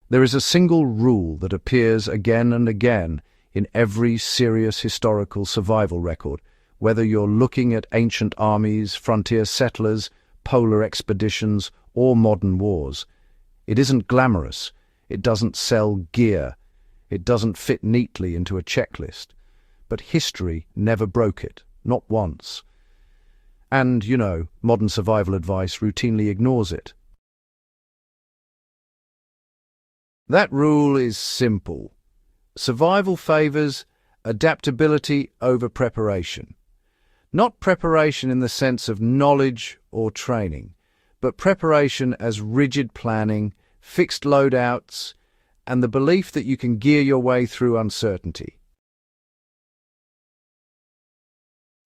There is a single rule that appears again and again in every serious historical survival record, whether you're looking at ancient armies, frontier settlers, polar expeditions, or modern wars. It isn't glamorous. It doesn't sell gear. It doesn't fit neatly into a checklist. But history never broke it, not once. And, modern survival advice routinely ignores it. That rule is simple. Survival favors adaptability over preparation. Not preparation in the sense of knowledge or training, but preparation as rigid planning, fixed loadouts, and the belief that you can gear your way through uncertainty.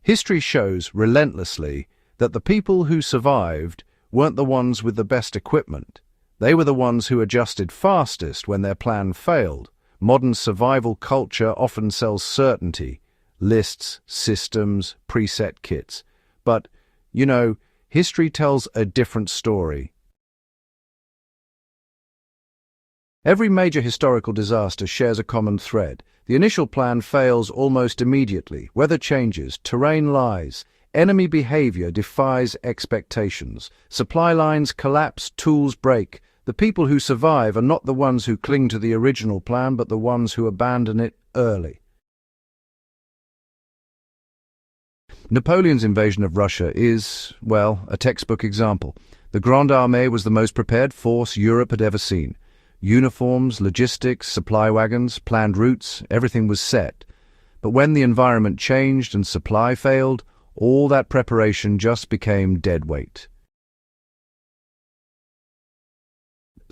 History shows relentlessly that the people who survived weren't the ones with the best equipment. They were the ones who adjusted fastest when their plan failed. Modern survival culture often sells certainty, lists, systems, preset kits. But, history tells a different story. Every major historical disaster shares a common thread. The initial plan fails almost immediately. Weather changes, terrain lies, enemy behavior defies expectations, supply lines collapse, tools break. The people who survive are not the ones who cling to the original plan, but the ones who abandon it early. Napoleon's invasion of Russia is, a textbook example. The Grande Armée was the most prepared force Europe had ever seen. Uniforms, logistics, supply wagons, planned routes, everything was set. But when the environment changed and supply failed, all that preparation just became dead weight.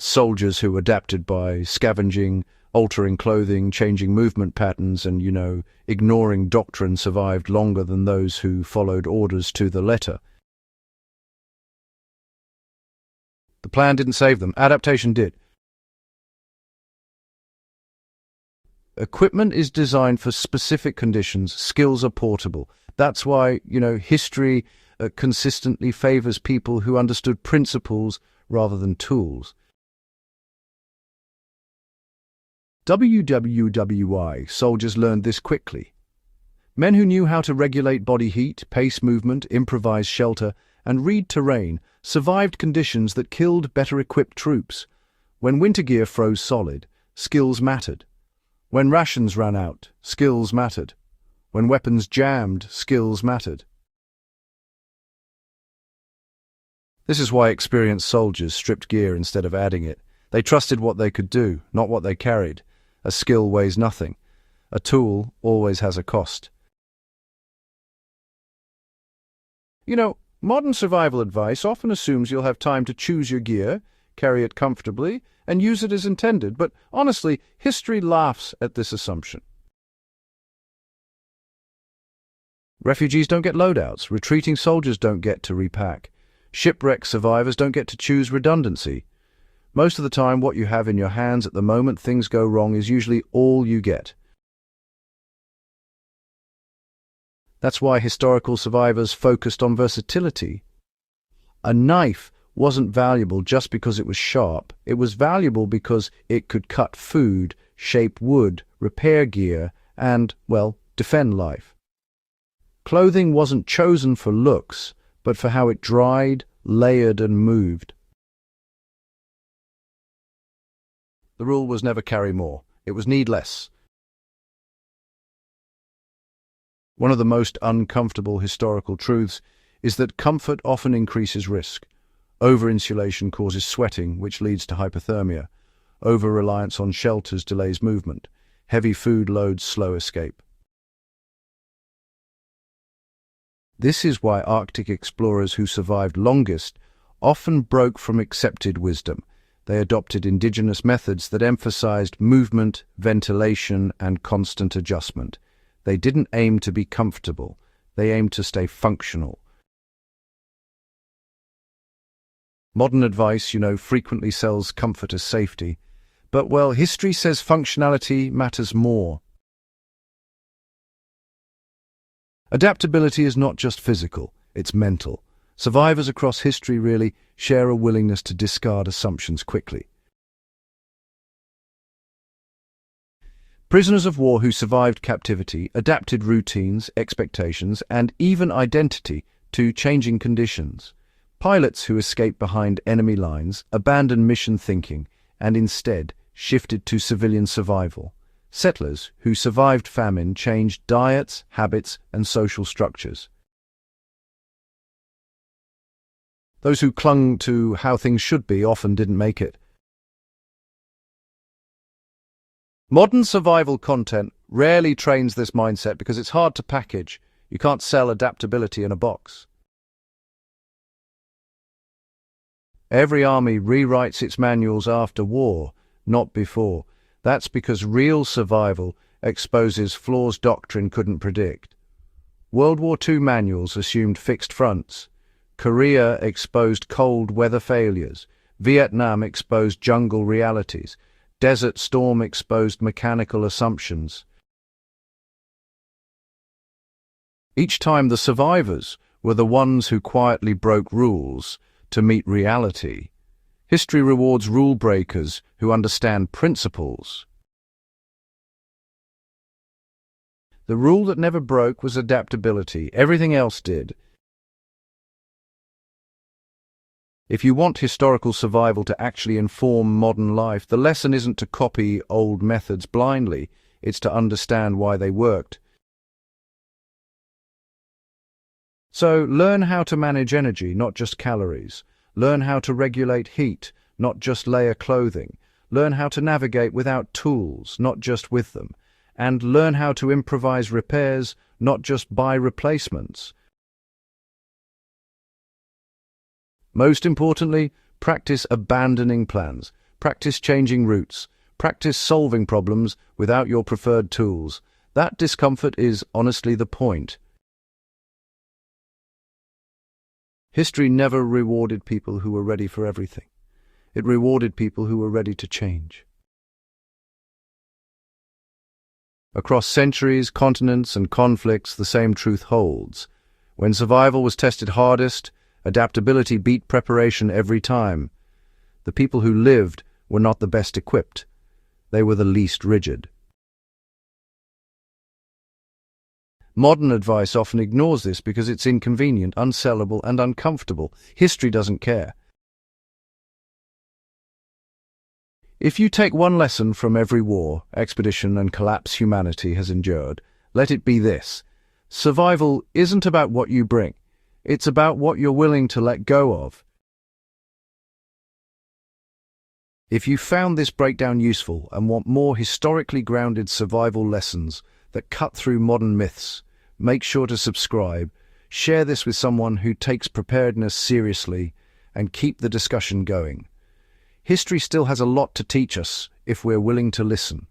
Soldiers who adapted by scavenging, altering clothing, changing movement patterns, and, ignoring doctrine survived longer than those who followed orders to the letter. The plan didn't save them. Adaptation did. Equipment is designed for specific conditions. Skills are portable. That's why, history consistently favors people who understood principles rather than tools. WWWI soldiers learned this quickly. Men who knew how to regulate body heat, pace movement, improvise shelter, and read terrain survived conditions that killed better-equipped troops. When winter gear froze solid, skills mattered. When rations ran out, skills mattered. When weapons jammed, skills mattered. This is why experienced soldiers stripped gear instead of adding it. They trusted what they could do, not what they carried. A skill weighs nothing. A tool always has a cost. Modern survival advice often assumes you'll have time to choose your gear, carry it comfortably, and use it as intended, but honestly, history laughs at this assumption. Refugees don't get loadouts. Retreating soldiers don't get to repack. Shipwreck survivors don't get to choose redundancy. Most of the time, what you have in your hands at the moment things go wrong is usually all you get. That's why historical survivors focused on versatility. A knife wasn't valuable just because it was sharp. It was valuable because it could cut food, shape wood, repair gear, and, defend life. Clothing wasn't chosen for looks, but for how it dried, layered, and moved. The rule was never carry more. It was need less. One of the most uncomfortable historical truths is that comfort often increases risk. Over-insulation causes sweating, which leads to hypothermia. Over-reliance on shelters delays movement. Heavy food loads slow escape. This is why Arctic explorers who survived longest often broke from accepted wisdom. They adopted indigenous methods that emphasized movement, ventilation, and constant adjustment. They didn't aim to be comfortable. They aimed to stay functional. Modern advice, frequently sells comfort as safety. But, history says functionality matters more. Adaptability is not just physical, it's mental. Survivors across history really share a willingness to discard assumptions quickly. Prisoners of war who survived captivity adapted routines, expectations, and even identity to changing conditions. Pilots who escaped behind enemy lines abandoned mission thinking and instead shifted to civilian survival. Settlers who survived famine changed diets, habits, and social structures. Those who clung to how things should be often didn't make it. Modern survival content rarely trains this mindset because it's hard to package. You can't sell adaptability in a box. Every army rewrites its manuals after war, not before. That's because real survival exposes flaws doctrine couldn't predict. World War II manuals assumed fixed fronts. Korea exposed cold weather failures. Vietnam exposed jungle realities. Desert Storm exposed mechanical assumptions. Each time the survivors were the ones who quietly broke rules to meet reality. History rewards rule breakers who understand principles. The rule that never broke was adaptability. Everything else did. If you want historical survival to actually inform modern life, the lesson isn't to copy old methods blindly, it's to understand why they worked. So, learn how to manage energy, not just calories. Learn how to regulate heat, not just layer clothing. Learn how to navigate without tools, not just with them. And learn how to improvise repairs, not just buy replacements. Most importantly, practice abandoning plans. Practice changing routes. Practice solving problems without your preferred tools. That discomfort is honestly the point. History never rewarded people who were ready for everything. It rewarded people who were ready to change. Across centuries, continents, and conflicts, the same truth holds. When survival was tested hardest, adaptability beat preparation every time. The people who lived were not the best equipped. They were the least rigid. Modern advice often ignores this because it's inconvenient, unsellable, and uncomfortable. History doesn't care. If you take one lesson from every war, expedition, and collapse humanity has endured, let it be this. Survival isn't about what you bring. It's about what you're willing to let go of. If you found this breakdown useful and want more historically grounded survival lessons that cut through modern myths, make sure to subscribe, share this with someone who takes preparedness seriously, and keep the discussion going. History still has a lot to teach us if we're willing to listen.